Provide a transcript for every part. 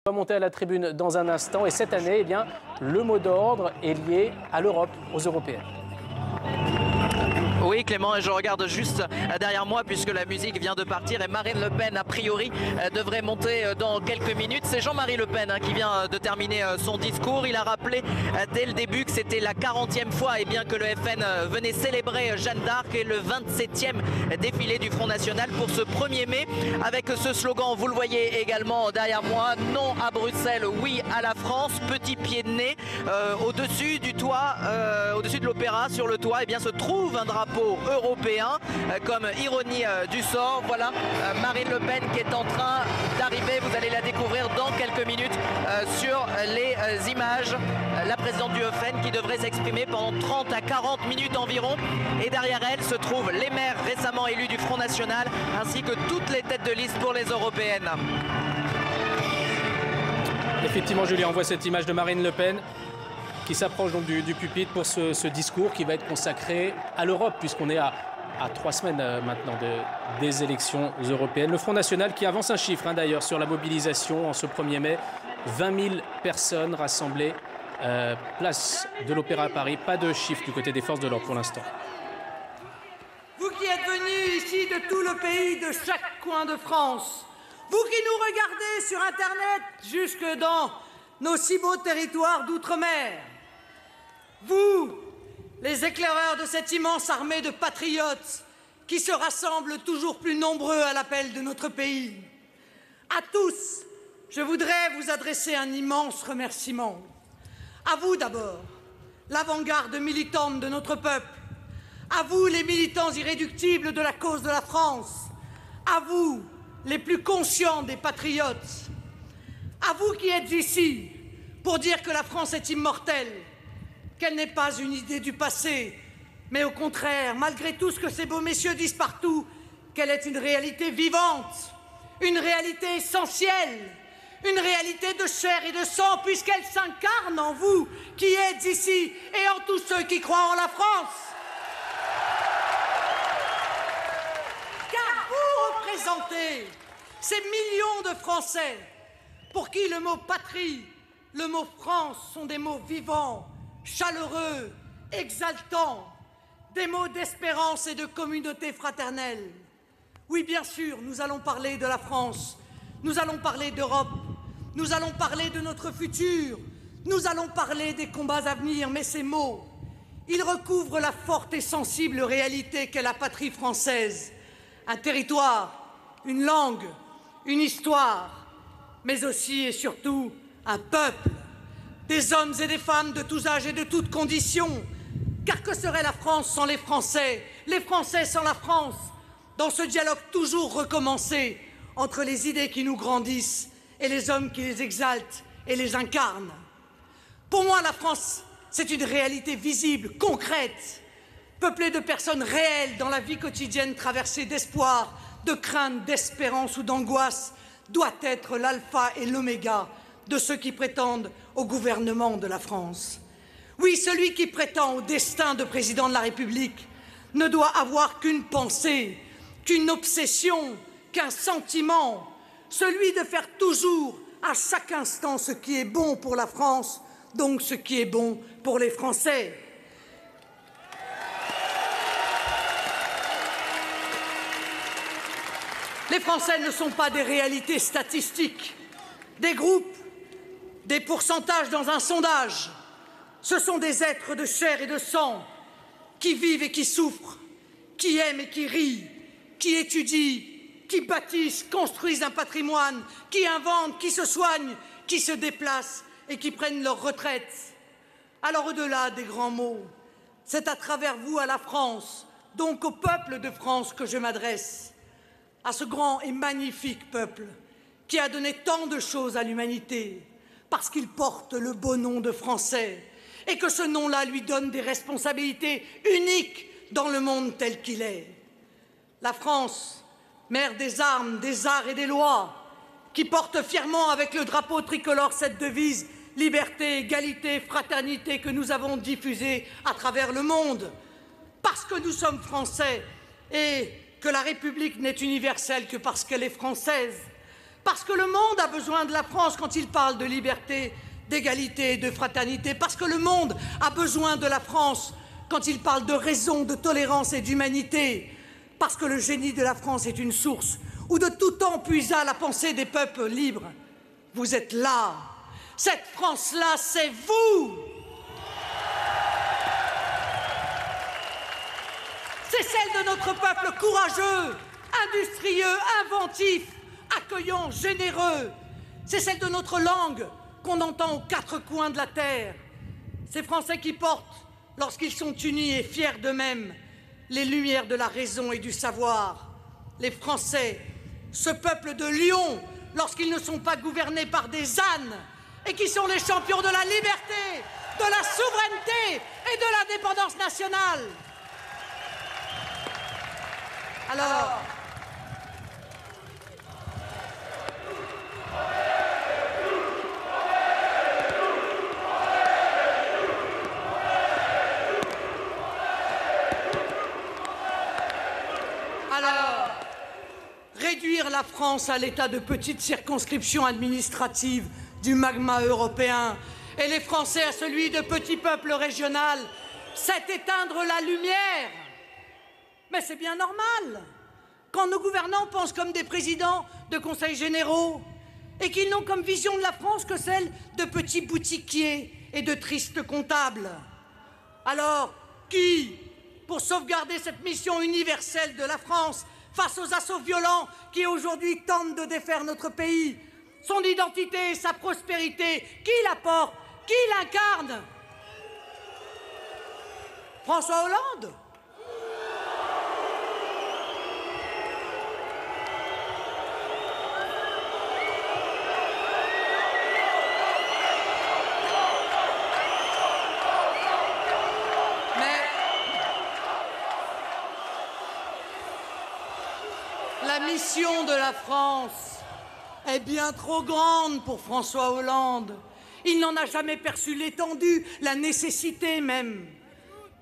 On va monter à la tribune dans un instant et cette année, eh bien, le mot d'ordre est lié à l'Europe, aux Européennes. Oui Clément, et je regarde juste derrière moi puisque la musique vient de partir et Marine Le Pen a priori devrait monter dans quelques minutes. C'est Jean-Marie Le Pen qui vient de terminer son discours. Il a rappelé dès le début que c'était la 40e fois que le FN venait célébrer Jeanne d'Arc et le 27e défilé du Front National pour ce 1er mai avec ce slogan, vous le voyez également derrière moi, non à Bruxelles, oui à la France, petit pied de nez. Au-dessus du toit, au-dessus de l'Opéra, sur le toit, se trouve un drapeau européen comme ironie du sort. Voilà Marine Le Pen qui est en train d'arriver, vous allez la découvrir dans quelques minutes sur les images. La présidente du FN qui devrait s'exprimer pendant 30 à 40 minutes environ, et derrière elle se trouvent les maires récemment élus du Front National ainsi que toutes les têtes de liste pour les européennes. Effectivement Julien, on voit cette image de Marine Le Pen qui s'approche donc du pupitre pour ce discours qui va être consacré à l'Europe, puisqu'on est à 3 semaines maintenant des élections européennes. Le Front National qui avance un chiffre d'ailleurs sur la mobilisation en ce 1er mai. 20 000 personnes rassemblées place de l'Opéra à Paris. Pas de chiffre du côté des forces de l'ordre pour l'instant. Vous qui êtes venus ici de tout le pays, de chaque coin de France, vous qui nous regardez sur Internet jusque dans nos si beaux territoires d'outre-mer, vous, les éclaireurs de cette immense armée de patriotes qui se rassemblent toujours plus nombreux à l'appel de notre pays, à tous, je voudrais vous adresser un immense remerciement. À vous d'abord, l'avant-garde militante de notre peuple, à vous les militants irréductibles de la cause de la France, à vous les plus conscients des patriotes, à vous qui êtes ici pour dire que la France est immortelle, qu'elle n'est pas une idée du passé, mais au contraire, malgré tout ce que ces beaux messieurs disent partout, qu'elle est une réalité vivante, une réalité essentielle, une réalité de chair et de sang, puisqu'elle s'incarne en vous qui êtes ici et en tous ceux qui croient en la France. Car vous représentez ces millions de Français pour qui le mot patrie, le mot France sont des mots vivants, chaleureux, exaltants, des mots d'espérance et de communauté fraternelle. Oui, bien sûr, nous allons parler de la France, nous allons parler d'Europe, nous allons parler de notre futur, nous allons parler des combats à venir, mais ces mots, ils recouvrent la forte et sensible réalité qu'est la patrie française, un territoire, une langue, une histoire, mais aussi et surtout un peuple, des hommes et des femmes de tous âges et de toutes conditions. Car que serait la France sans les Français sans la France, dans ce dialogue toujours recommencé entre les idées qui nous grandissent et les hommes qui les exaltent et les incarnent. Pour moi, la France, c'est une réalité visible, concrète, peuplée de personnes réelles dans la vie quotidienne traversée d'espoir, de crainte, d'espérance ou d'angoisse, doit être l'alpha et l'oméga de ceux qui prétendent au gouvernement de la France. Oui, celui qui prétend au destin de président de la République ne doit avoir qu'une pensée, qu'une obsession, qu'un sentiment, celui de faire toujours, à chaque instant, ce qui est bon pour la France, donc ce qui est bon pour les Français. Les Français ne sont pas des réalités statistiques, des groupes, des pourcentages dans un sondage. Ce sont des êtres de chair et de sang qui vivent et qui souffrent, qui aiment et qui rient, qui étudient, qui bâtissent, construisent un patrimoine, qui inventent, qui se soignent, qui se déplacent et qui prennent leur retraite. Alors au-delà des grands mots, c'est à travers vous à la France, donc au peuple de France que je m'adresse, à ce grand et magnifique peuple qui a donné tant de choses à l'humanité, parce qu'il porte le beau nom de Français, et que ce nom-là lui donne des responsabilités uniques dans le monde tel qu'il est. La France, mère des armes, des arts et des lois, qui porte fièrement avec le drapeau tricolore cette devise « Liberté, égalité, fraternité » que nous avons diffusée à travers le monde, parce que nous sommes Français et que la République n'est universelle que parce qu'elle est française, Parce que le monde a besoin de la France quand il parle de liberté, d'égalité et de fraternité. Parce que le monde a besoin de la France quand il parle de raison, de tolérance et d'humanité. Parce que le génie de la France est une source où de tout temps puisa la pensée des peuples libres. Vous êtes là. Cette France-là, c'est vous. C'est celle de notre peuple courageux, industrieux, inventif, accueillant, généreux. C'est celle de notre langue qu'on entend aux quatre coins de la terre. Ces Français qui portent, lorsqu'ils sont unis et fiers d'eux-mêmes, les lumières de la raison et du savoir. Les Français, ce peuple de lions, lorsqu'ils ne sont pas gouvernés par des ânes et qui sont les champions de la liberté, de la souveraineté et de l'indépendance nationale. Alors, réduire la France à l'état de petite circonscription administrative du magma européen et les Français à celui de petit peuple régional, c'est éteindre la lumière. Mais c'est bien normal, quand nos gouvernants pensent comme des présidents de conseils généraux et qu'ils n'ont comme vision de la France que celle de petits boutiquiers et de tristes comptables. Alors, qui, pour sauvegarder cette mission universelle de la France face aux assauts violents qui aujourd'hui tentent de défaire notre pays, son identité et sa prospérité, qui la porte, qui l'incarne? François Hollande? La mission de la France est bien trop grande pour François Hollande. Il n'en a jamais perçu l'étendue, la nécessité même.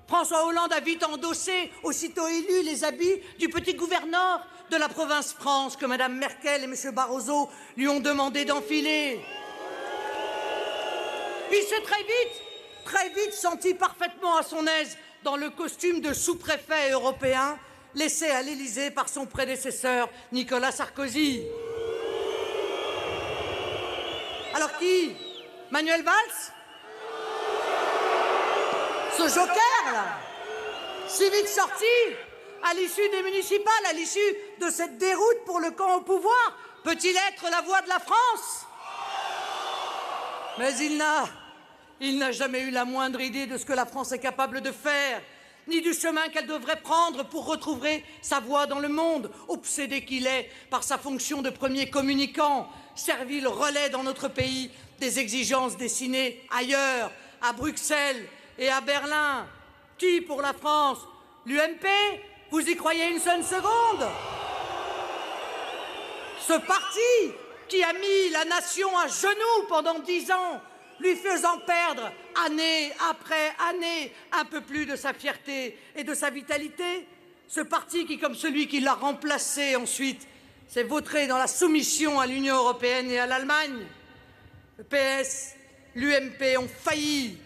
François Hollande a vite endossé, aussitôt élu, les habits du petit gouverneur de la province France que Mme Merkel et M. Barroso lui ont demandé d'enfiler. Il s'est très vite senti parfaitement à son aise dans le costume de sous-préfet européen laissé à l'Élysée par son prédécesseur Nicolas Sarkozy. Alors qui? Manuel Valls? Ce joker, là, si vite sorti, à l'issue des municipales, à l'issue de cette déroute pour le camp au pouvoir, peut-il être la voix de la France? Mais il n'a jamais eu la moindre idée de ce que la France est capable de faire, ni du chemin qu'elle devrait prendre pour retrouver sa voix dans le monde, obsédé qu'il est par sa fonction de premier communicant, servile relais dans notre pays des exigences dessinées ailleurs, à Bruxelles et à Berlin. Qui pour la France? L'UMP? Vous y croyez une seule seconde? Ce parti qui a mis la nation à genoux pendant 10 ans, lui faisant perdre année après année un peu plus de sa fierté et de sa vitalité. Ce parti qui, comme celui qui l'a remplacé ensuite, s'est vautré dans la soumission à l'Union européenne et à l'Allemagne. Le PS, l'UMP ont failli.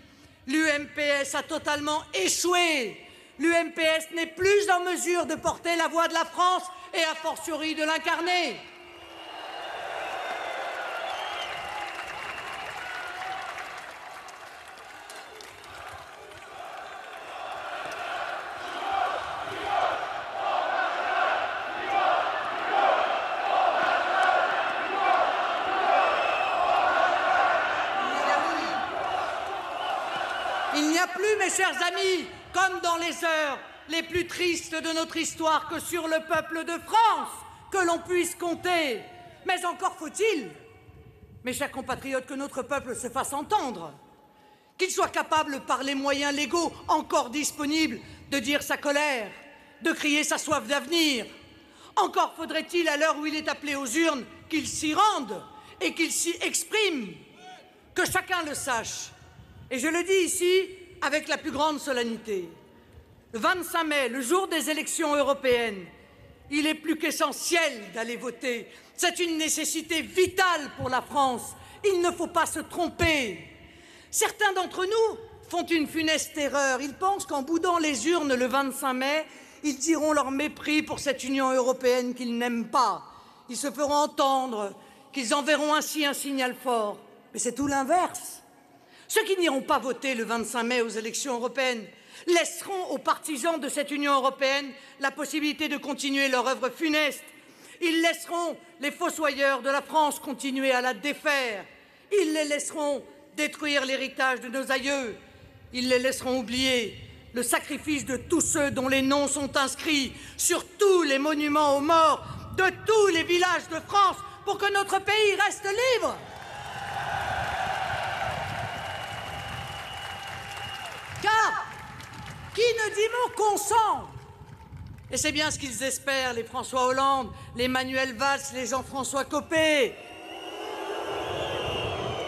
L'UMPS a totalement échoué. L'UMPS n'est plus en mesure de porter la voix de la France et a fortiori de l'incarner. Il n'y a plus, mes chers amis, comme dans les heures les plus tristes de notre histoire, que sur le peuple de France que l'on puisse compter. Mais encore faut-il, mes chers compatriotes, que notre peuple se fasse entendre, qu'il soit capable, par les moyens légaux encore disponibles, de dire sa colère, de crier sa soif d'avenir. Encore faudrait-il, à l'heure où il est appelé aux urnes, qu'il s'y rende et qu'il s'y exprime, que chacun le sache. Et je le dis ici avec la plus grande solennité. Le 25 mai, le jour des élections européennes, Il est plus qu'essentiel d'aller voter. C'est une nécessité vitale pour la France. Il ne faut pas se tromper. Certains d'entre nous font une funeste erreur. Ils pensent qu'en boudant les urnes le 25 mai, ils diront leur mépris pour cette Union européenne qu'ils n'aiment pas. Ils se feront entendre, qu'ils enverront ainsi un signal fort. Mais c'est tout l'inverse. Ceux qui n'iront pas voter le 25 mai aux élections européennes laisseront aux partisans de cette Union européenne la possibilité de continuer leur œuvre funeste. Ils laisseront les fossoyeurs de la France continuer à la défaire. Ils les laisseront détruire l'héritage de nos aïeux. Ils les laisseront oublier le sacrifice de tous ceux dont les noms sont inscrits sur tous les monuments aux morts de tous les villages de France pour que notre pays reste libre. Car qui ne dit mot consent. Et c'est bien ce qu'ils espèrent, les François Hollande, les Manuel Valls, les Jean-François Copé.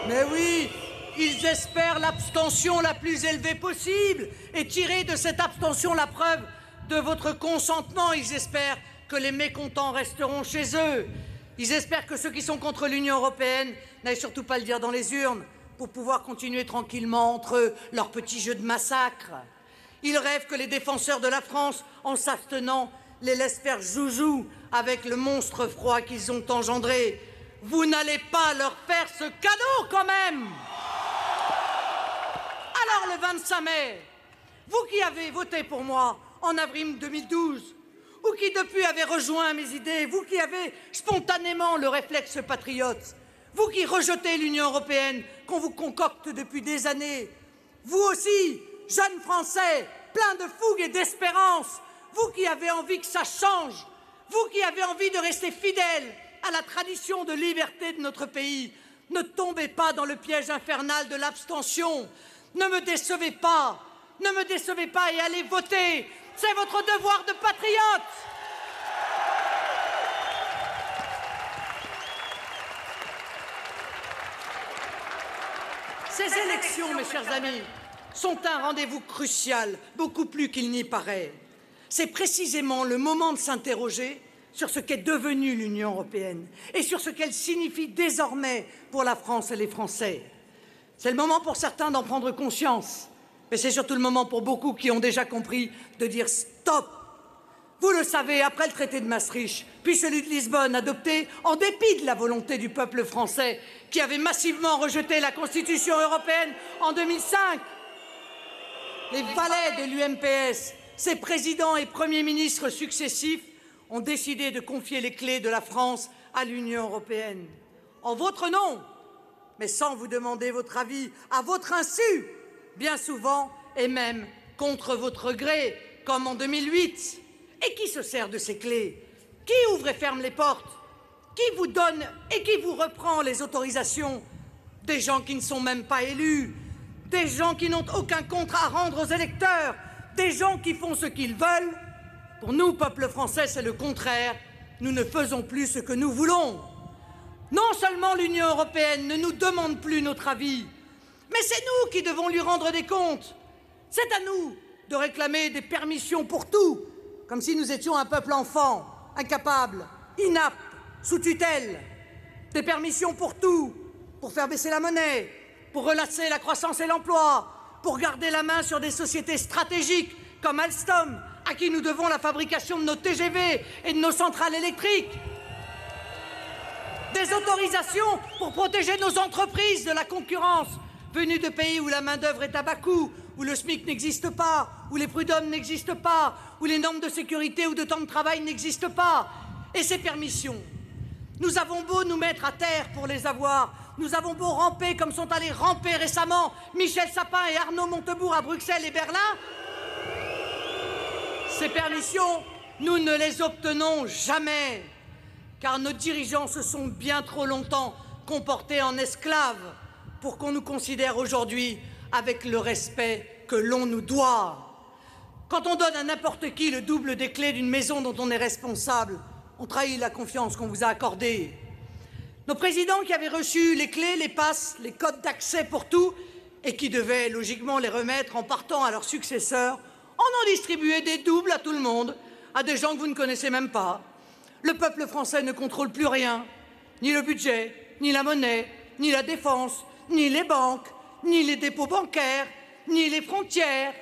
Mais oui, ils espèrent l'abstention la plus élevée possible et tirer de cette abstention la preuve de votre consentement. Ils espèrent que les mécontents resteront chez eux. Ils espèrent que ceux qui sont contre l'Union européenne n'aillent surtout pas le dire dans les urnes pour pouvoir continuer tranquillement entre eux leur petit jeu de massacre. Ils rêvent que les défenseurs de la France, en s'abstenant, les laissent faire joujou avec le monstre froid qu'ils ont engendré. Vous n'allez pas leur faire ce cadeau quand même. Alors le 25 mai, vous qui avez voté pour moi en avril 2012, ou qui depuis avez rejoint mes idées, vous qui avez spontanément le réflexe patriote, vous qui rejetez l'Union européenne qu'on vous concocte depuis des années, vous aussi, jeunes Français, pleins de fougue et d'espérance, vous qui avez envie que ça change, vous qui avez envie de rester fidèles à la tradition de liberté de notre pays, ne tombez pas dans le piège infernal de l'abstention. Ne me décevez pas et allez voter. C'est votre devoir de patriote. Ces élections, mes chers amis, sont un rendez-vous crucial, beaucoup plus qu'il n'y paraît. C'est précisément le moment de s'interroger sur ce qu'est devenue l'Union européenne et sur ce qu'elle signifie désormais pour la France et les Français. C'est le moment pour certains d'en prendre conscience, mais c'est surtout le moment pour beaucoup qui ont déjà compris de dire stop. Vous le savez, après le traité de Maastricht, puis celui de Lisbonne, adopté en dépit de la volonté du peuple français qui avait massivement rejeté la Constitution européenne en 2005, les valets de l'UMPS, ses présidents et premiers ministres successifs, ont décidé de confier les clés de la France à l'Union européenne. En votre nom, mais sans vous demander votre avis, à votre insu, bien souvent, et même contre votre gré, comme en 2008. Et qui se sert de ces clés? Qui ouvre et ferme les portes? Qui vous donne et qui vous reprend les autorisations? Des gens qui ne sont même pas élus, des gens qui n'ont aucun compte à rendre aux électeurs, des gens qui font ce qu'ils veulent. Pour nous, peuple français, c'est le contraire. Nous ne faisons plus ce que nous voulons. Non seulement l'Union européenne ne nous demande plus notre avis, mais c'est nous qui devons lui rendre des comptes. C'est à nous de réclamer des permissions pour tout, comme si nous étions un peuple enfant, incapable, inapte, sous tutelle. Des permissions pour tout, pour faire baisser la monnaie, pour relancer la croissance et l'emploi, pour garder la main sur des sociétés stratégiques comme Alstom, à qui nous devons la fabrication de nos TGV et de nos centrales électriques. Des autorisations pour protéger nos entreprises de la concurrence venue de pays où la main-d'œuvre est à bas coût, où le SMIC n'existe pas, où les prud'hommes n'existent pas, où les normes de sécurité ou de temps de travail n'existent pas. Et ces permissions, nous avons beau nous mettre à terre pour les avoir, nous avons beau ramper comme sont allés ramper récemment Michel Sapin et Arnaud Montebourg à Bruxelles et Berlin, ces permissions, nous ne les obtenons jamais, car nos dirigeants se sont bien trop longtemps comportés en esclaves pour qu'on nous considère aujourd'hui avec le respect que l'on nous doit. Quand on donne à n'importe qui le double des clés d'une maison dont on est responsable, on trahit la confiance qu'on vous a accordée. Nos présidents qui avaient reçu les clés, les passes, les codes d'accès pour tout, et qui devaient logiquement les remettre en partant à leurs successeurs, en ont distribué des doubles à tout le monde, à des gens que vous ne connaissez même pas, Le peuple français ne contrôle plus rien, ni le budget, ni la monnaie, ni la défense, ni les banques, ni les dépôts bancaires, ni les frontières.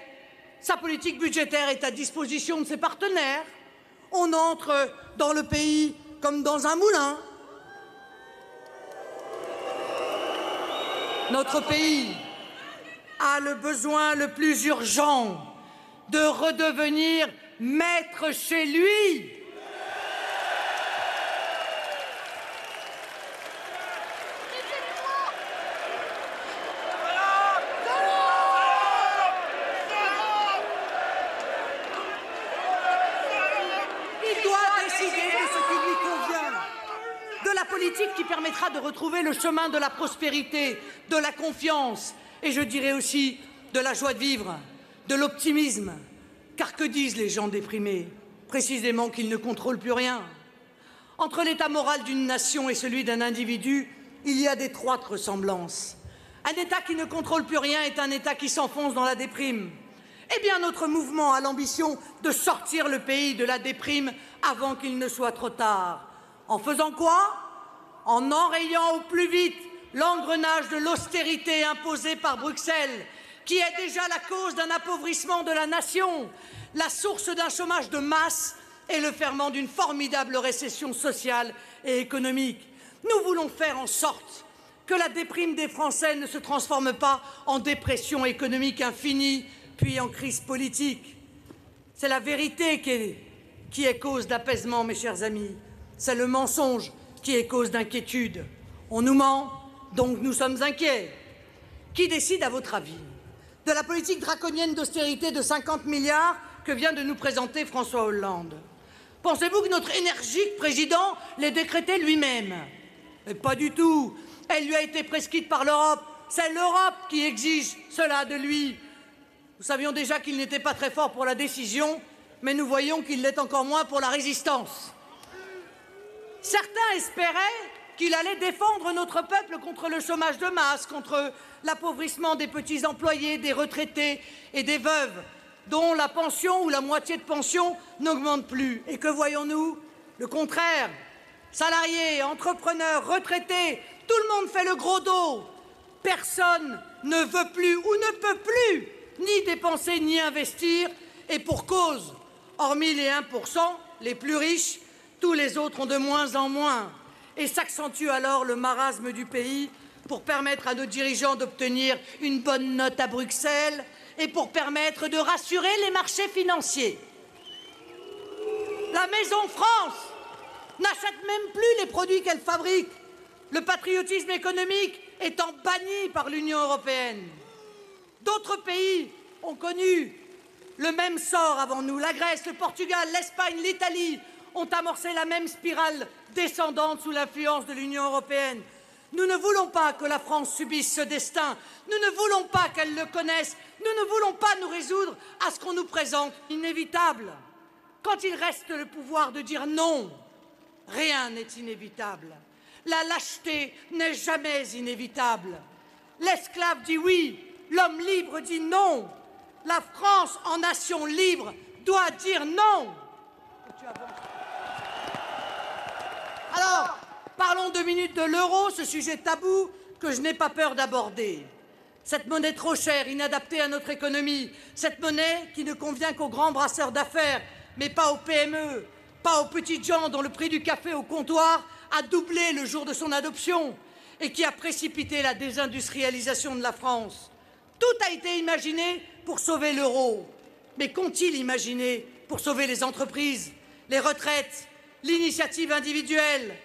Sa politique budgétaire est à disposition de ses partenaires. On entre dans le pays comme dans un moulin. Notre pays a le besoin le plus urgent de redevenir maître chez lui. Il doit décider de ce qui lui convient, de la politique qui permettra de retrouver le chemin de la prospérité, de la confiance et je dirais aussi de la joie de vivre, de l'optimisme. Car que disent les gens déprimés? Précisément qu'ils ne contrôlent plus rien. Entre l'état moral d'une nation et celui d'un individu, il y a d'étroites ressemblances. Un État qui ne contrôle plus rien est un État qui s'enfonce dans la déprime. Eh bien, notre mouvement a l'ambition de sortir le pays de la déprime avant qu'il ne soit trop tard. En faisant quoi? En enrayant au plus vite l'engrenage de l'austérité imposée par Bruxelles, qui est déjà la cause d'un appauvrissement de la nation, la source d'un chômage de masse et le ferment d'une formidable récession sociale et économique. Nous voulons faire en sorte que la déprime des Français ne se transforme pas en dépression économique infinie, puis en crise politique. C'est la vérité qui est cause d'apaisement, mes chers amis. C'est le mensonge qui est cause d'inquiétude. On nous ment, donc nous sommes inquiets. Qui décide, à votre avis, de la politique draconienne d'austérité de 50 milliards que vient de nous présenter François Hollande? Pensez-vous que notre énergique président l'ait décrétée lui-même? Pas du tout. Elle lui a été prescrite par l'Europe. C'est l'Europe qui exige cela de lui. Nous savions déjà qu'il n'était pas très fort pour la décision, mais nous voyons qu'il l'est encore moins pour la résistance. Certains espéraient qu'il allait défendre notre peuple contre le chômage de masse, contre l'appauvrissement des petits employés, des retraités et des veuves, dont la pension ou la moitié de pension n'augmente plus. Et que voyons-nous? Le contraire. Salariés, entrepreneurs, retraités, tout le monde fait le gros dos. Personne ne veut plus ou ne peut plus ni dépenser ni investir, et pour cause. Hormis les 1%, les plus riches, tous les autres ont de moins en moins. Et s'accentue alors le marasme du pays pour permettre à nos dirigeants d'obtenir une bonne note à Bruxelles et pour permettre de rassurer les marchés financiers. La Maison France n'achète même plus les produits qu'elle fabrique, le patriotisme économique étant banni par l'Union européenne. D'autres pays ont connu le même sort avant nous. La Grèce, le Portugal, l'Espagne, l'Italie ont amorcé la même spirale descendante sous l'influence de l'Union européenne. Nous ne voulons pas que la France subisse ce destin. Nous ne voulons pas qu'elle le connaisse. Nous ne voulons pas nous résoudre à ce qu'on nous présente inévitable. Quand il reste le pouvoir de dire non, rien n'est inévitable. La lâcheté n'est jamais inévitable. L'esclave dit oui, l'homme libre dit non. La France, en nation libre, doit dire non. Alors, parlons 2 minutes de l'euro, ce sujet tabou que je n'ai pas peur d'aborder. Cette monnaie trop chère, inadaptée à notre économie, cette monnaie qui ne convient qu'aux grands brasseurs d'affaires, mais pas aux PME, pas aux petites gens dont le prix du café au comptoir a doublé le jour de son adoption et qui a précipité la désindustrialisation de la France. Tout a été imaginé pour sauver l'euro. Mais qu'ont-ils imaginé pour sauver les entreprises, les retraites, l'initiative individuelle?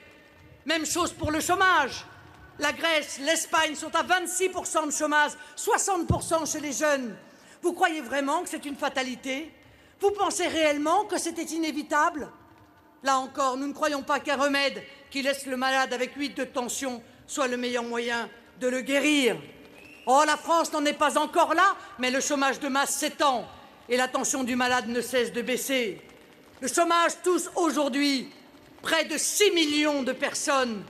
Même chose pour le chômage. La Grèce, l'Espagne sont à 26% de chômage, 60% chez les jeunes. Vous croyez vraiment que c'est une fatalité? Vous pensez réellement que c'était inévitable? Là encore, nous ne croyons pas qu'un remède qui laisse le malade avec 8 de tension soit le meilleur moyen de le guérir. Oh, la France n'en est pas encore là, mais le chômage de masse s'étend et la tension du malade ne cesse de baisser. Le chômage touche aujourd'hui près de 6 millions de personnes.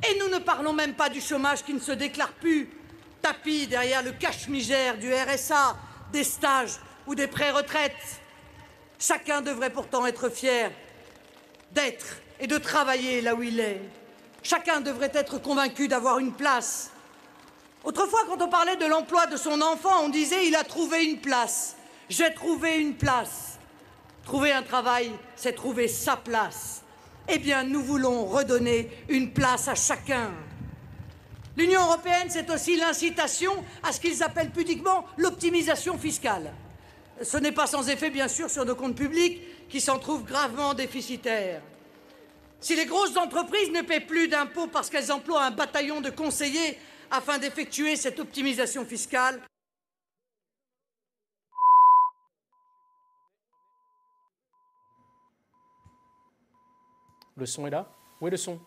Et nous ne parlons même pas du chômage qui ne se déclare plus, tapi derrière le cache-misère du RSA, des stages ou des pré-retraites. Chacun devrait pourtant être fier d'être et de travailler là où il est. Chacun devrait être convaincu d'avoir une place. Autrefois, quand on parlait de l'emploi de son enfant, on disait « il a trouvé une place ». J'ai trouvé une place. Trouver un travail, c'est trouver sa place. Eh bien, nous voulons redonner une place à chacun. L'Union européenne, c'est aussi l'incitation à ce qu'ils appellent pudiquement l'optimisation fiscale. Ce n'est pas sans effet, bien sûr, sur nos comptes publics qui s'en trouvent gravement déficitaires. Si les grosses entreprises ne paient plus d'impôts parce qu'elles emploient un bataillon de conseillers afin d'effectuer cette optimisation fiscale, Le son est là? Où est le son?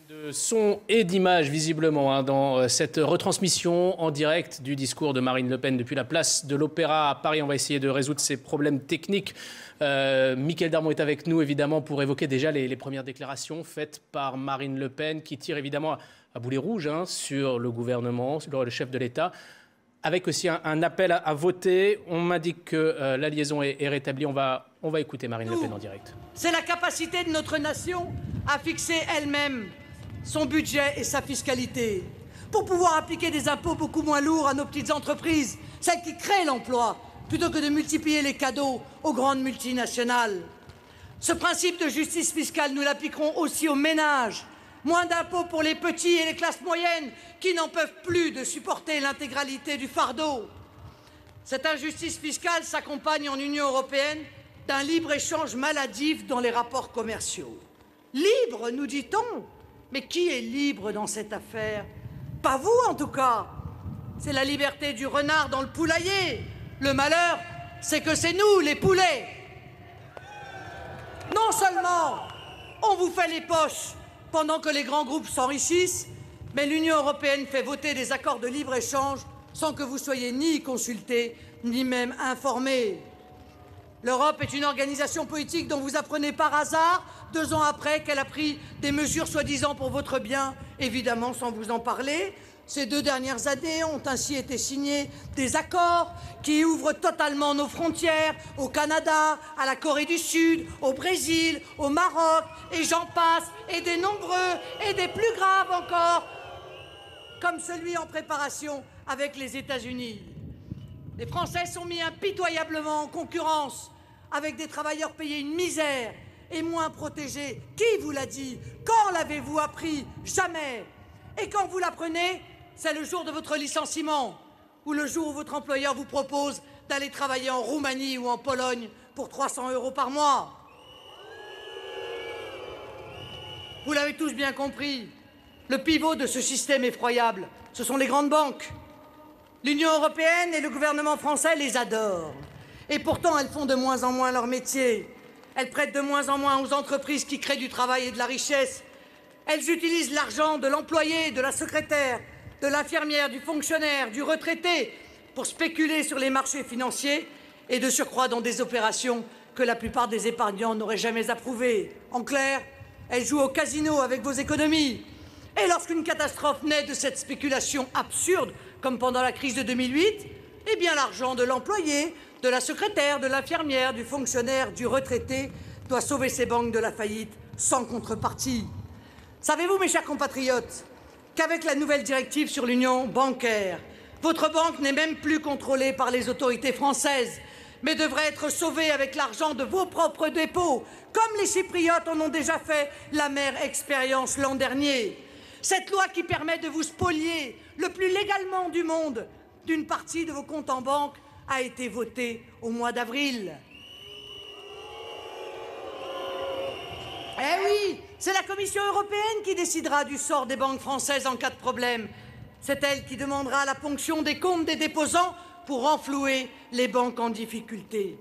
De son et d'image, visiblement, dans cette retransmission en direct du discours de Marine Le Pen depuis la place de l'Opéra à Paris. On va essayer de résoudre ces problèmes techniques. Mickaël Darmon est avec nous, évidemment, pour évoquer déjà les premières déclarations faites par Marine Le Pen, qui tire évidemment à boulet rouge sur le gouvernement, sur le chef de l'État, avec aussi un appel à voter. On m'indique que la liaison est rétablie. On va écouter Marine Le Pen en direct. C'est la capacité de notre nation à fixer elle-même son budget et sa fiscalité, pour pouvoir appliquer des impôts beaucoup moins lourds à nos petites entreprises, celles qui créent l'emploi, plutôt que de multiplier les cadeaux aux grandes multinationales. Ce principe de justice fiscale, nous l'appliquerons aussi aux ménages. Moins d'impôts pour les petits et les classes moyennes qui n'en peuvent plus de supporter l'intégralité du fardeau. Cette injustice fiscale s'accompagne en Union européenne d'un libre-échange maladif dans les rapports commerciaux. Libre, nous dit-on? Mais qui est libre dans cette affaire? Pas vous, en tout cas. C'est la liberté du renard dans le poulailler. Le malheur, c'est que c'est nous, les poulets. Non seulement on vous fait les poches pendant que les grands groupes s'enrichissent, mais l'Union européenne fait voter des accords de libre-échange sans que vous soyez ni consultés, ni même informés. L'Europe est une organisation politique dont vous apprenez par hasard, 2 ans après qu'elle a pris des mesures soi-disant pour votre bien, évidemment sans vous en parler. Ces 2 dernières années ont ainsi été signés des accords qui ouvrent totalement nos frontières au Canada, à la Corée du Sud, au Brésil, au Maroc, et j'en passe, et des nombreux, et des plus graves encore, comme celui en préparation avec les États-Unis. Les Français sont mis impitoyablement en concurrence avec des travailleurs payés une misère et moins protégés. Qui vous l'a dit? Quand l'avez-vous appris? Jamais. Et quand vous l'apprenez, c'est le jour de votre licenciement ou le jour où votre employeur vous propose d'aller travailler en Roumanie ou en Pologne pour 300 € par mois. Vous l'avez tous bien compris. Le pivot de ce système effroyable, ce sont les grandes banques. L'Union européenne et le gouvernement français les adorent. Et pourtant, elles font de moins en moins leur métier. Elles prêtent de moins en moins aux entreprises qui créent du travail et de la richesse. Elles utilisent l'argent de l'employé, de la secrétaire, de l'infirmière, du fonctionnaire, du retraité pour spéculer sur les marchés financiers et de surcroît dans des opérations que la plupart des épargnants n'auraient jamais approuvées. En clair, elles jouent au casino avec vos économies. Et lorsqu'une catastrophe naît de cette spéculation absurde, comme pendant la crise de 2008, eh bien l'argent de l'employé, de la secrétaire, de l'infirmière, du fonctionnaire, du retraité doit sauver ces banques de la faillite sans contrepartie. Savez-vous, mes chers compatriotes, qu'avec la nouvelle directive sur l'union bancaire, votre banque n'est même plus contrôlée par les autorités françaises, mais devrait être sauvée avec l'argent de vos propres dépôts, comme les Chypriotes en ont déjà fait l'amère expérience l'an dernier. Cette loi qui permet de vous spolier le plus légalement du monde d'une partie de vos comptes en banque a été votée au mois d'avril. Eh oui, c'est la Commission européenne qui décidera du sort des banques françaises en cas de problème. C'est elle qui demandera la ponction des comptes des déposants pour renflouer les banques en difficulté.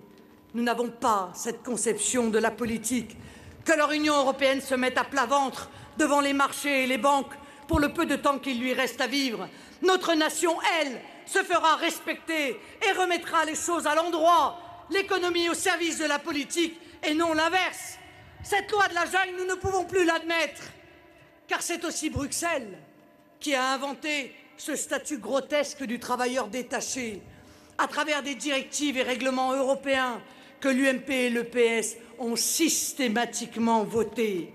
Nous n'avons pas cette conception de la politique, que leur Union européenne se mette à plat ventre devant les marchés et les banques pour le peu de temps qu'il lui reste à vivre. Notre nation, elle, se fera respecter et remettra les choses à l'endroit, l'économie au service de la politique et non l'inverse. Cette loi de la jungle, nous ne pouvons plus l'admettre, car c'est aussi Bruxelles qui a inventé ce statut grotesque du travailleur détaché, à travers des directives et règlements européens que l'UMP et le PS ont systématiquement voté.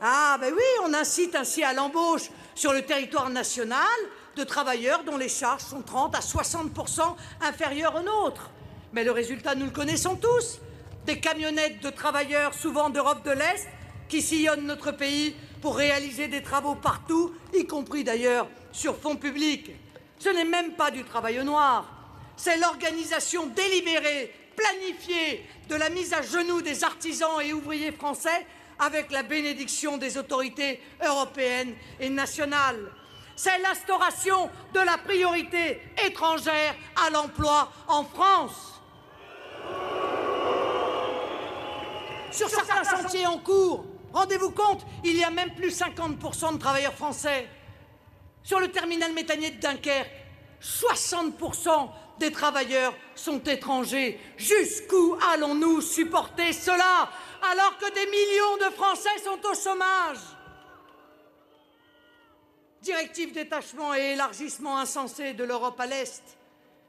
Ah ben oui, on incite ainsi à l'embauche sur le territoire national de travailleurs dont les charges sont 30 à 60% inférieures aux nôtres. Mais le résultat, nous le connaissons tous. Des camionnettes de travailleurs, souvent d'Europe de l'Est, qui sillonnent notre pays pour réaliser des travaux partout, y compris d'ailleurs sur fonds publics. Ce n'est même pas du travail au noir. C'est l'organisation délibérée, planifiée de la mise à genoux des artisans et ouvriers français avec la bénédiction des autorités européennes et nationales. C'est l'instauration de la priorité étrangère à l'emploi en France. Sur certains chantiers en cours, rendez-vous compte, il y a même plus 50% de travailleurs français. Sur le terminal méthanier de Dunkerque, 60% des travailleurs sont étrangers. Jusqu'où allons-nous supporter cela alors que des millions de Français sont au chômage? Directive détachement et élargissement insensé de l'Europe à l'Est.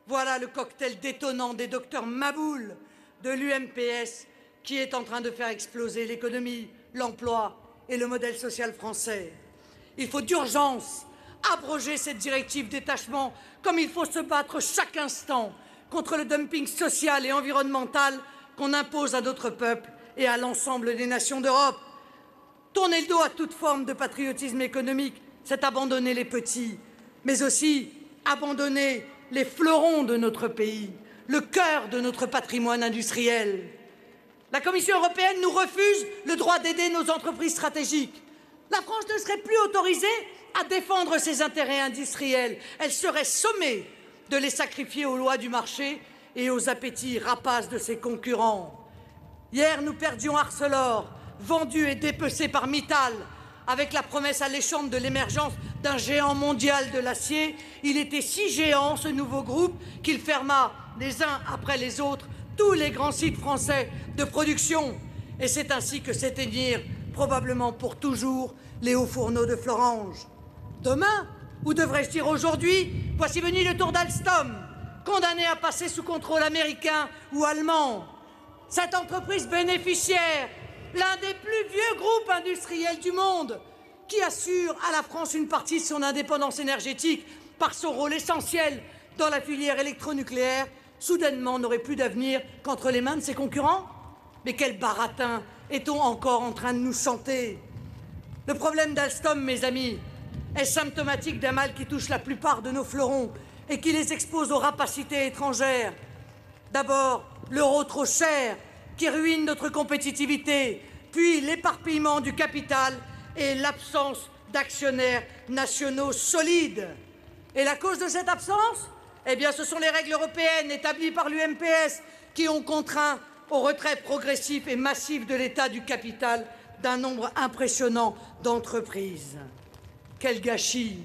Voilà le cocktail détonnant des docteurs Maboul de l'UMPS qui est en train de faire exploser l'économie, l'emploi et le modèle social français. Il faut d'urgence abroger cette directive détachement, comme il faut se battre chaque instant contre le dumping social et environnemental qu'on impose à notre peuple et à l'ensemble des nations d'Europe. Tourner le dos à toute forme de patriotisme économique, c'est abandonner les petits, mais aussi abandonner les fleurons de notre pays, le cœur de notre patrimoine industriel. La Commission européenne nous refuse le droit d'aider nos entreprises stratégiques. La France ne serait plus autorisée à défendre ses intérêts industriels. Elle serait sommée de les sacrifier aux lois du marché et aux appétits rapaces de ses concurrents. Hier, nous perdions Arcelor, vendu et dépecé par Mittal, avec la promesse alléchante de l'émergence d'un géant mondial de l'acier. Il était si géant, ce nouveau groupe, qu'il ferma les uns après les autres tous les grands sites français de production. Et c'est ainsi que s'éteignirent, probablement pour toujours, les hauts fourneaux de Florange. Demain, ou devrais-je dire aujourd'hui, voici venu le tour d'Alstom, condamné à passer sous contrôle américain ou allemand. Cette entreprise bénéficiaire, l'un des plus vieux groupes industriels du monde, qui assure à la France une partie de son indépendance énergétique par son rôle essentiel dans la filière électronucléaire, soudainement n'aurait plus d'avenir qu'entre les mains de ses concurrents? Mais quel baratin est-on encore en train de nous chanter? Le problème d'Alstom, mes amis, est symptomatique d'un mal qui touche la plupart de nos fleurons et qui les expose aux rapacités étrangères. D'abord, l'euro trop cher, qui ruine notre compétitivité, puis l'éparpillement du capital et l'absence d'actionnaires nationaux solides. Et la cause de cette absence? Eh bien, ce sont les règles européennes établies par l'UMPS qui ont contraint au retrait progressif et massif de l'état du capital d'un nombre impressionnant d'entreprises. Quel gâchis,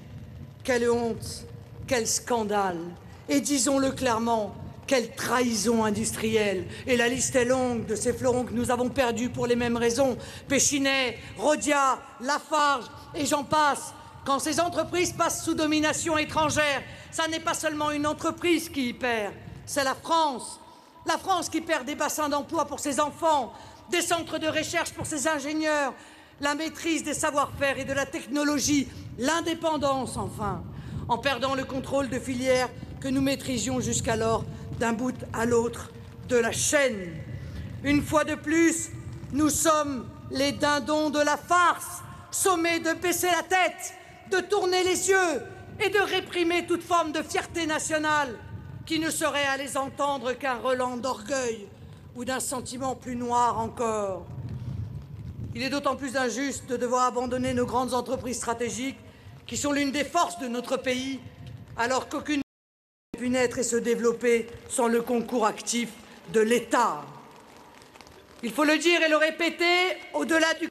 quelle honte, quel scandale. Et disons-le clairement, quelle trahison industrielle. Et la liste est longue de ces fleurons que nous avons perdus pour les mêmes raisons. Péchinet, Rhodia, Lafarge, et j'en passe. Quand ces entreprises passent sous domination étrangère, ça n'est pas seulement une entreprise qui y perd, c'est la France. La France qui perd des bassins d'emploi pour ses enfants, des centres de recherche pour ses ingénieurs, la maîtrise des savoir-faire et de la technologie, l'indépendance enfin, en perdant le contrôle de filières que nous maîtrisions jusqu'alors d'un bout à l'autre de la chaîne. Une fois de plus, nous sommes les dindons de la farce, sommés de baisser la tête, de tourner les yeux et de réprimer toute forme de fierté nationale qui ne serait à les entendre qu'un relent d'orgueil ou d'un sentiment plus noir encore. Il est d'autant plus injuste de devoir abandonner nos grandes entreprises stratégiques qui sont l'une des forces de notre pays, alors qu'aucune ne peut naître et se développer sans le concours actif de l'État. Il faut le dire et le répéter, au-delà du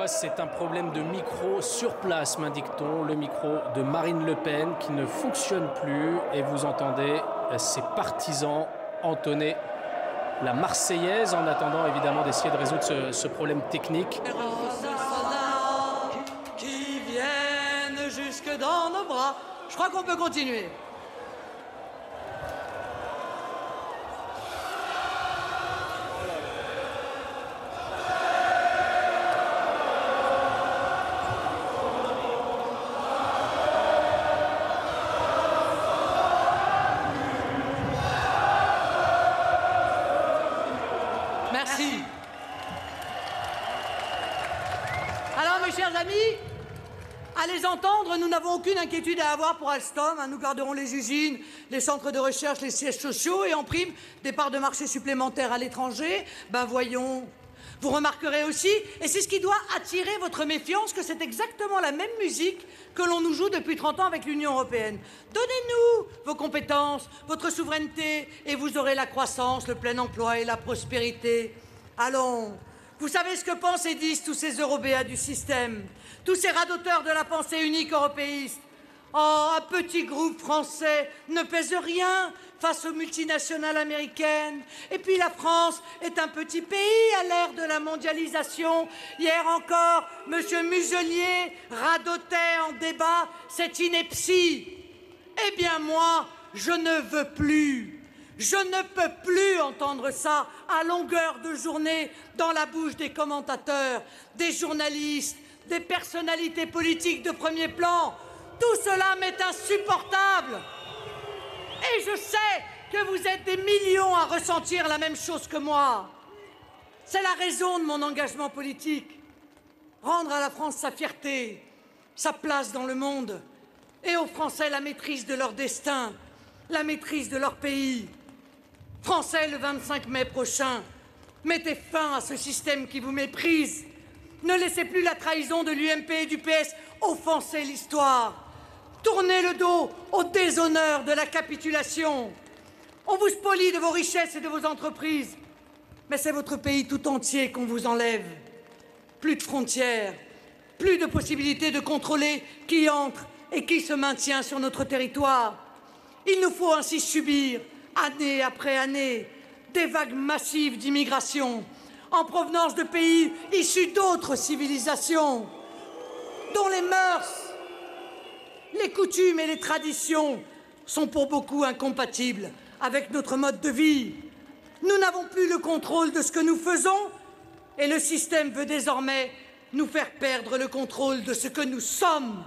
fois, c'est un problème de micro sur place, m'indique-t-on. Le micro de Marine Le Pen qui ne fonctionne plus. Et vous entendez ses partisans entonner la Marseillaise en attendant évidemment d'essayer de résoudre ce problème technique. Qui viennent jusque dans nos bras. Je crois qu'on peut continuer. Merci. Alors, mes chers amis, à les entendre, nous n'avons aucune inquiétude à avoir pour Alstom. Nous garderons les usines, les centres de recherche, les sièges sociaux et en prime des parts de marché supplémentaires à l'étranger. Ben voyons. Vous remarquerez aussi, et c'est ce qui doit attirer votre méfiance, que c'est exactement la même musique que l'on nous joue depuis 30 ans avec l'Union européenne. Donnez-nous vos compétences, votre souveraineté, et vous aurez la croissance, le plein emploi et la prospérité. Allons, vous savez ce que pensent et disent tous ces Européens du système, tous ces radoteurs de la pensée unique européiste. Oh, un petit groupe français ne pèse rien face aux multinationales américaines. Et puis la France est un petit pays à l'ère de la mondialisation. Hier encore, M. Muselier radotait en débat cette ineptie. Eh bien moi, je ne veux plus. Je ne peux plus entendre ça à longueur de journée dans la bouche des commentateurs, des journalistes, des personnalités politiques de premier plan. Tout cela m'est insupportable. Et je sais que vous êtes des millions à ressentir la même chose que moi. C'est la raison de mon engagement politique. Rendre à la France sa fierté, sa place dans le monde, et aux Français la maîtrise de leur destin, la maîtrise de leur pays. Français, le 25 mai prochain, mettez fin à ce système qui vous méprise. Ne laissez plus la trahison de l'UMP et du PS offenser l'histoire. Tournez le dos au déshonneur de la capitulation. On vous spolie de vos richesses et de vos entreprises. Mais c'est votre pays tout entier qu'on vous enlève. Plus de frontières, plus de possibilités de contrôler qui entre et qui se maintient sur notre territoire. Il nous faut ainsi subir, année après année, des vagues massives d'immigration en provenance de pays issus d'autres civilisations, dont les mœurs, les coutumes et les traditions sont pour beaucoup incompatibles avec notre mode de vie. Nous n'avons plus le contrôle de ce que nous faisons et le système veut désormais nous faire perdre le contrôle de ce que nous sommes.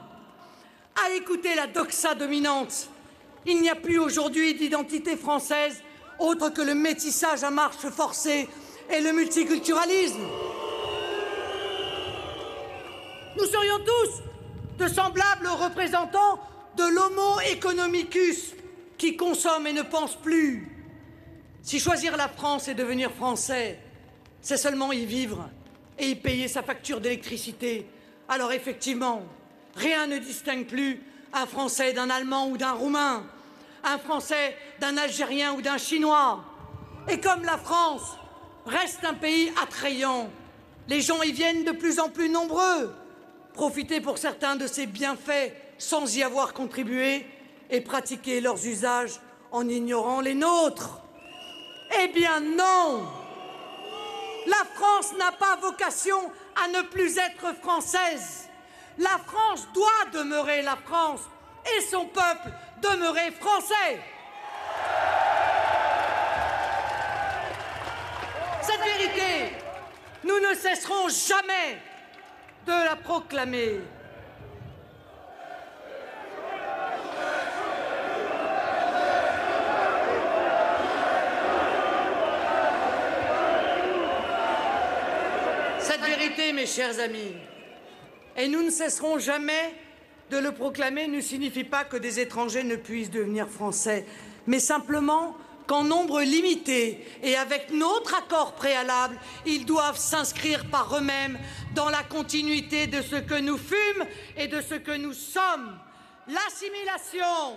À écouter la doxa dominante, il n'y a plus aujourd'hui d'identité française autre que le métissage à marche forcée et le multiculturalisme. Nous serions tous de semblables représentants de l'homo economicus qui consomme et ne pense plus. Si choisir la France et devenir français, c'est seulement y vivre et y payer sa facture d'électricité, alors effectivement, rien ne distingue plus un Français d'un Allemand ou d'un Roumain, un Français d'un Algérien ou d'un Chinois. Et comme la France reste un pays attrayant, les gens y viennent de plus en plus nombreux. Profiter pour certains de ces bienfaits sans y avoir contribué et pratiquer leurs usages en ignorant les nôtres. Eh bien non! La France n'a pas vocation à ne plus être française. La France doit demeurer la France et son peuple demeurer français. Cette vérité, nous ne cesserons jamais de la proclamer. Cette vérité, mes chers amis, et nous ne cesserons jamais de le proclamer, ne signifie pas que des étrangers ne puissent devenir français, mais simplement qu'en nombre limité et avec notre accord préalable, ils doivent s'inscrire par eux-mêmes dans la continuité de ce que nous fûmes et de ce que nous sommes. L'assimilation,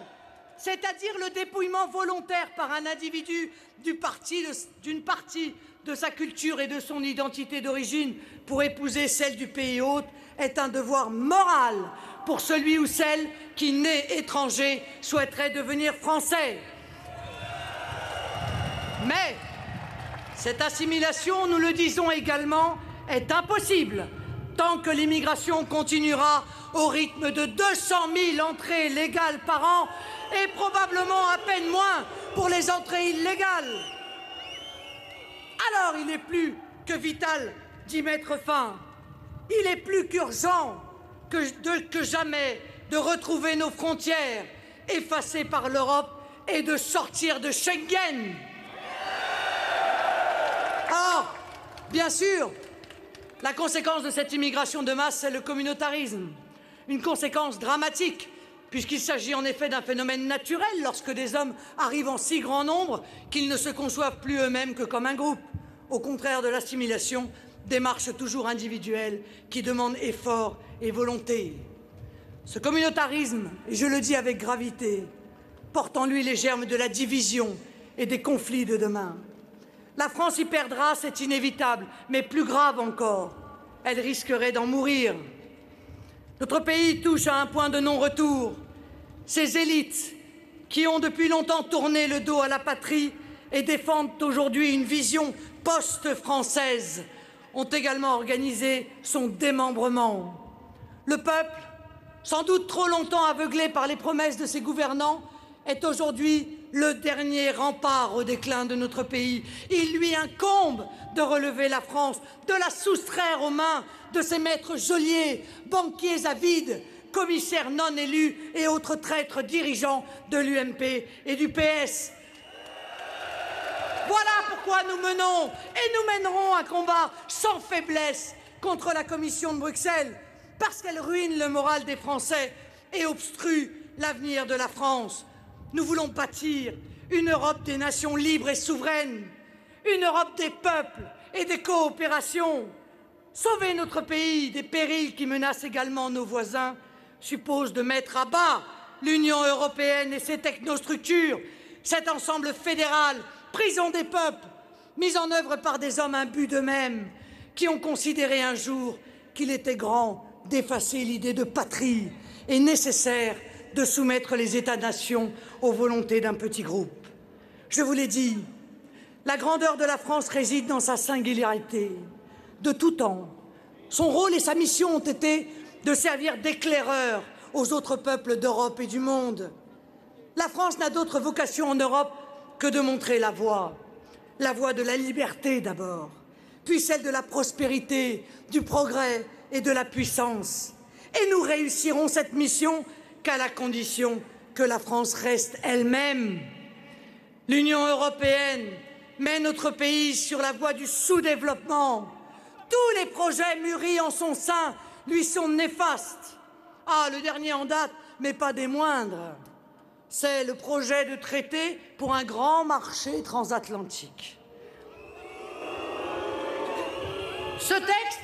c'est-à-dire le dépouillement volontaire par un individu d'une partie de sa culture et de son identité d'origine pour épouser celle du pays hôte est un devoir moral pour celui ou celle qui, né étranger, souhaiterait devenir français. Mais cette assimilation, nous le disons également, est impossible tant que l'immigration continuera au rythme de 200 000 entrées légales par an et probablement à peine moins pour les entrées illégales. Alors il est plus que vital d'y mettre fin. Il est plus qu'urgent que jamais de retrouver nos frontières effacées par l'Europe et de sortir de Schengen. Or, bien sûr, la conséquence de cette immigration de masse, c'est le communautarisme. Une conséquence dramatique, puisqu'il s'agit en effet d'un phénomène naturel lorsque des hommes arrivent en si grand nombre qu'ils ne se conçoivent plus eux-mêmes que comme un groupe. Au contraire de l'assimilation, démarche toujours individuelle qui demande effort et volonté. Ce communautarisme, et je le dis avec gravité, porte en lui les germes de la division et des conflits de demain. La France y perdra, c'est inévitable, mais plus grave encore, elle risquerait d'en mourir. Notre pays touche à un point de non-retour. Ces élites, qui ont depuis longtemps tourné le dos à la patrie et défendent aujourd'hui une vision post-française, ont également organisé son démembrement. Le peuple, sans doute trop longtemps aveuglé par les promesses de ses gouvernants, est aujourd'hui le dernier rempart au déclin de notre pays. Il lui incombe de relever la France, de la soustraire aux mains de ses maîtres geôliers, banquiers avides, commissaires non élus et autres traîtres dirigeants de l'UMP et du PS. Voilà pourquoi nous menons et nous mènerons un combat sans faiblesse contre la Commission de Bruxelles, parce qu'elle ruine le moral des Français et obstrue l'avenir de la France. Nous voulons bâtir une Europe des nations libres et souveraines, une Europe des peuples et des coopérations. Sauver notre pays des périls qui menacent également nos voisins suppose de mettre à bas l'Union européenne et ses technostructures, cet ensemble fédéral, prison des peuples, mis en œuvre par des hommes imbus d'eux-mêmes, qui ont considéré un jour qu'il était grand d'effacer l'idée de patrie et nécessaire de soumettre les États-nations aux volontés d'un petit groupe. Je vous l'ai dit, la grandeur de la France réside dans sa singularité. De tout temps, son rôle et sa mission ont été de servir d'éclaireur aux autres peuples d'Europe et du monde. La France n'a d'autre vocation en Europe que de montrer la voie de la liberté d'abord, puis celle de la prospérité, du progrès et de la puissance. Et nous réussirons cette mission qu'à la condition que la France reste elle-même. L'Union européenne met notre pays sur la voie du sous-développement. Tous les projets mûris en son sein lui sont néfastes. Ah, le dernier en date, mais pas des moindres, c'est le projet de traité pour un grand marché transatlantique. Ce texte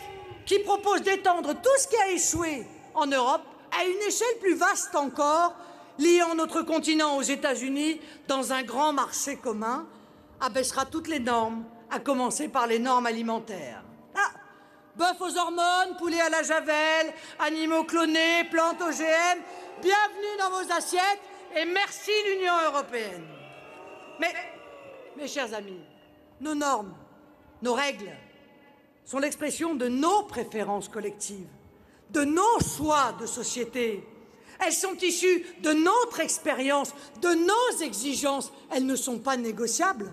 qui propose d'étendre tout ce qui a échoué en Europe à une échelle plus vaste encore, liant notre continent aux États-Unis dans un grand marché commun, abaissera toutes les normes, à commencer par les normes alimentaires. Ah, bœuf aux hormones, poulet à la javel, animaux clonés, plantes OGM, bienvenue dans vos assiettes et merci l'Union européenne. Mais, mes chers amis, nos normes, nos règles sont l'expression de nos préférences collectives, de nos choix de société. Elles sont issues de notre expérience, de nos exigences. Elles ne sont pas négociables.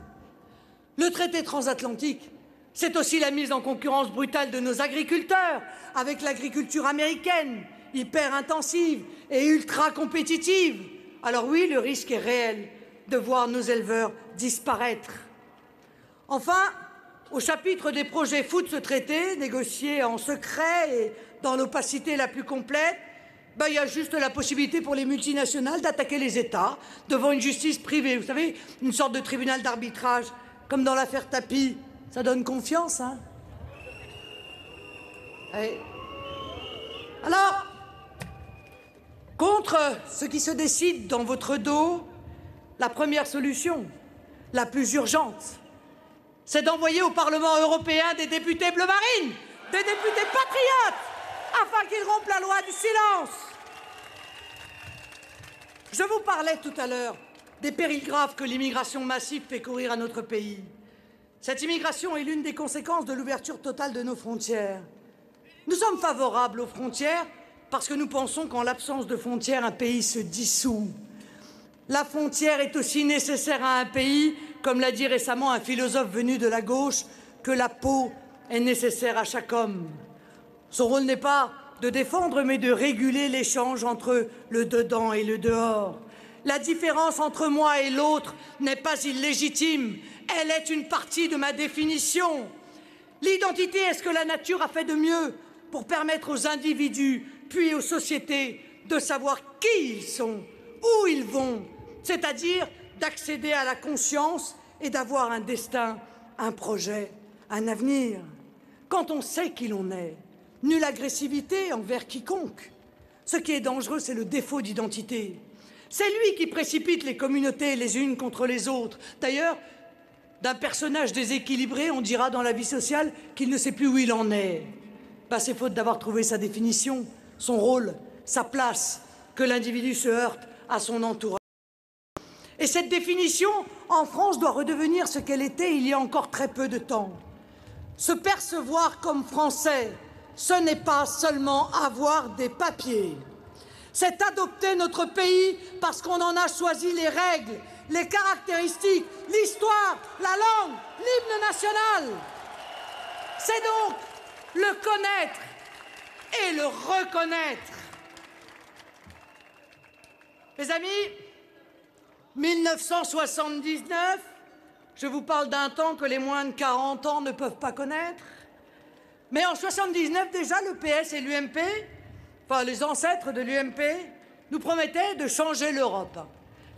Le traité transatlantique, c'est aussi la mise en concurrence brutale de nos agriculteurs avec l'agriculture américaine, hyper intensive et ultra compétitive. Alors oui, le risque est réel de voir nos éleveurs disparaître. Enfin, au chapitre des projets fous de ce traité, négociés en secret et dans l'opacité la plus complète, il y a juste la possibilité pour les multinationales d'attaquer les États devant une justice privée. Vous savez, une sorte de tribunal d'arbitrage, comme dans l'affaire Tapie. Ça donne confiance, hein? Et... Alors, contre ce qui se décide dans votre dos, la première solution, la plus urgente, c'est d'envoyer au Parlement européen des députés bleu marine, des députés patriotes, afin qu'ils rompent la loi du silence. Je vous parlais tout à l'heure des périls graves que l'immigration massive fait courir à notre pays. Cette immigration est l'une des conséquences de l'ouverture totale de nos frontières. Nous sommes favorables aux frontières parce que nous pensons qu'en l'absence de frontières, un pays se dissout. La frontière est aussi nécessaire à un pays, comme l'a dit récemment un philosophe venu de la gauche, que la peau est nécessaire à chaque homme. Son rôle n'est pas de défendre, mais de réguler l'échange entre le dedans et le dehors. La différence entre moi et l'autre n'est pas illégitime, elle est une partie de ma définition. L'identité est ce que la nature a fait de mieux pour permettre aux individus, puis aux sociétés, de savoir qui ils sont, où ils vont, c'est-à-dire d'accéder à la conscience et d'avoir un destin, un projet, un avenir. Quand on sait qui l'on est, nulle agressivité envers quiconque. Ce qui est dangereux, c'est le défaut d'identité. C'est lui qui précipite les communautés les unes contre les autres. D'ailleurs, d'un personnage déséquilibré, on dira dans la vie sociale qu'il ne sait plus où il en est. C'est faute d'avoir trouvé sa définition, son rôle, sa place, que l'individu se heurte à son entourage. Et cette définition, en France, doit redevenir ce qu'elle était il y a encore très peu de temps. Se percevoir comme français, ce n'est pas seulement avoir des papiers. C'est adopter notre pays parce qu'on en a choisi les règles, les caractéristiques, l'histoire, la langue, l'hymne national. C'est donc le connaître et le reconnaître. Mes amis, 1979, je vous parle d'un temps que les moins de 40 ans ne peuvent pas connaître. Mais en 79, déjà, le PS et l'UMP, enfin les ancêtres de l'UMP, nous promettaient de changer l'Europe.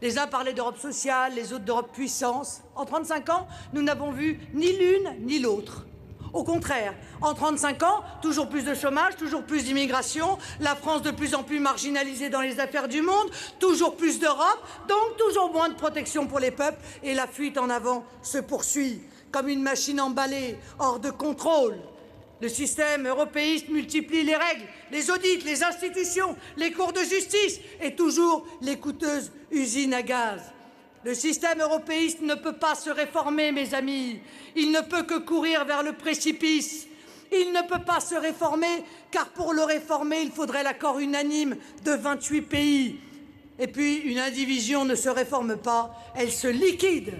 Les uns parlaient d'Europe sociale, les autres d'Europe puissance. En 35 ans, nous n'avons vu ni l'une ni l'autre. Au contraire, en 35 ans, toujours plus de chômage, toujours plus d'immigration, la France de plus en plus marginalisée dans les affaires du monde, toujours plus d'Europe, donc toujours moins de protection pour les peuples, et la fuite en avant se poursuit, comme une machine emballée, hors de contrôle. Le système européiste multiplie les règles, les audits, les institutions, les cours de justice et toujours les coûteuses usines à gaz. Le système européiste ne peut pas se réformer, mes amis. Il ne peut que courir vers le précipice. Il ne peut pas se réformer, car pour le réformer, il faudrait l'accord unanime de 28 pays. Et puis, une indivision ne se réforme pas, elle se liquide.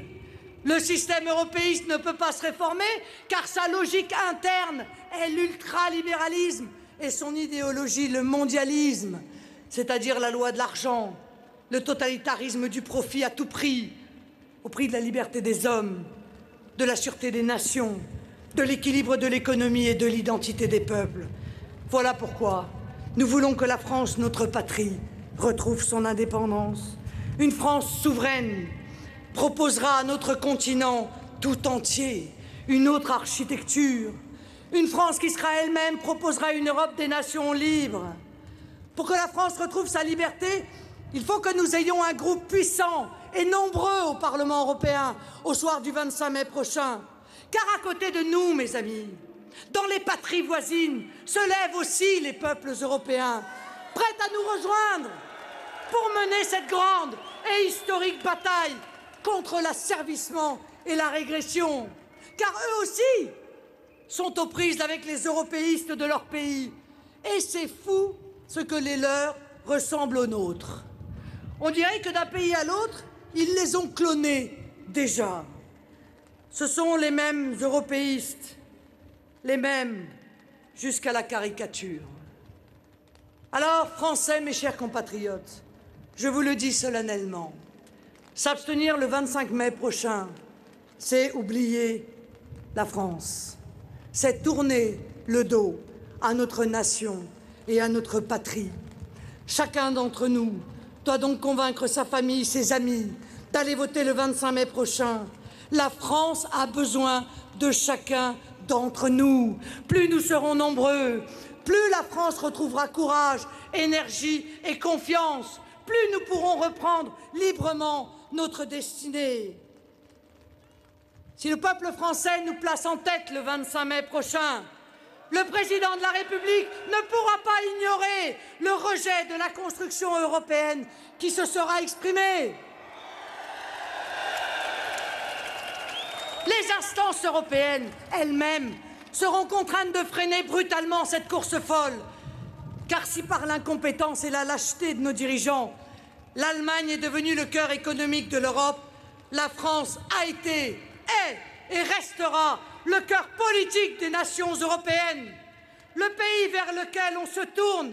Le système européiste ne peut pas se réformer, car sa logique interne est l'ultralibéralisme et son idéologie le mondialisme, c'est-à-dire la loi de l'argent, le totalitarisme du profit à tout prix, au prix de la liberté des hommes, de la sûreté des nations, de l'équilibre de l'économie et de l'identité des peuples. Voilà pourquoi nous voulons que la France, notre patrie, retrouve son indépendance. Une France souveraine proposera à notre continent tout entier une autre architecture. Une France qui sera elle-même proposera une Europe des nations libres. Pour que la France retrouve sa liberté, il faut que nous ayons un groupe puissant et nombreux au Parlement européen au soir du 25 mai prochain. Car à côté de nous, mes amis, dans les patries voisines, se lèvent aussi les peuples européens, prêts à nous rejoindre pour mener cette grande et historique bataille contre l'asservissement et la régression. Car eux aussi sont aux prises avec les européistes de leur pays. Et c'est fou ce que les leurs ressemblent aux nôtres. On dirait que d'un pays à l'autre, ils les ont clonés déjà. Ce sont les mêmes européistes, les mêmes jusqu'à la caricature. Alors, Français, mes chers compatriotes, je vous le dis solennellement, s'abstenir le 25 mai prochain, c'est oublier la France. C'est tourner le dos à notre nation et à notre patrie. Chacun d'entre nous doit donc convaincre sa famille, ses amis, d'aller voter le 25 mai prochain. La France a besoin de chacun d'entre nous. Plus nous serons nombreux, plus la France retrouvera courage, énergie et confiance, plus nous pourrons reprendre librement notre destinée. Si le peuple français nous place en tête le 25 mai prochain, le président de la République ne pourra pas ignorer le rejet de la construction européenne qui se sera exprimé. Les instances européennes elles-mêmes seront contraintes de freiner brutalement cette course folle. Car si par l'incompétence et la lâcheté de nos dirigeants, l'Allemagne est devenue le cœur économique de l'Europe, la France a été, est et restera le cœur politique des nations européennes, le pays vers lequel on se tourne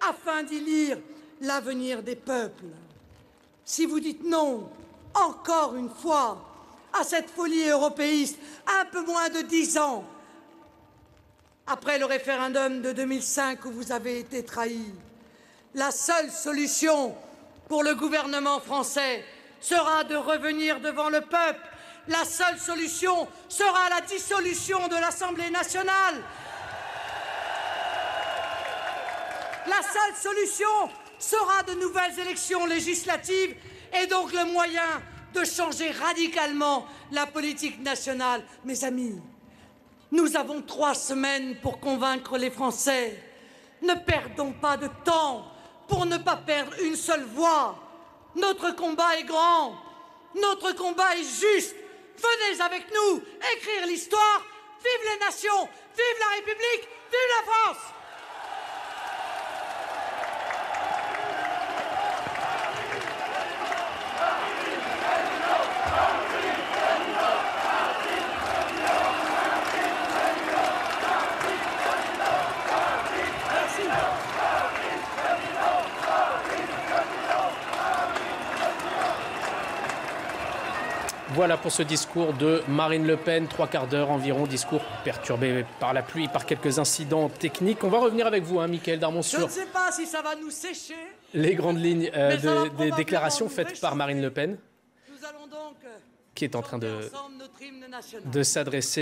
afin d'y lire l'avenir des peuples. Si vous dites non, encore une fois, à cette folie européiste, un peu moins de 10 ans après le référendum de 2005 où vous avez été trahi, la seule solution pour le gouvernement français sera de revenir devant le peuple. La seule solution sera la dissolution de l'Assemblée nationale. La seule solution sera de nouvelles élections législatives et donc le moyen de changer radicalement la politique nationale. Mes amis, nous avons 3 semaines pour convaincre les Français. Ne perdons pas de temps pour ne pas perdre une seule voix. Notre combat est grand, notre combat est juste. Venez avec nous écrire l'histoire. Vive les nations, vive la République, vive la France! Voilà pour ce discours de Marine Le Pen, 3/4 d'heure environ, discours perturbé par la pluie, par quelques incidents techniques. On va revenir avec vous, Mickaël Darmon, sur Je ne sais pas si ça va nous sécher. Les grandes lignes des déclarations faites par Marine Le Pen, Nous allons donc qui est en train chanter ensemble notre hymne national. de s'adresser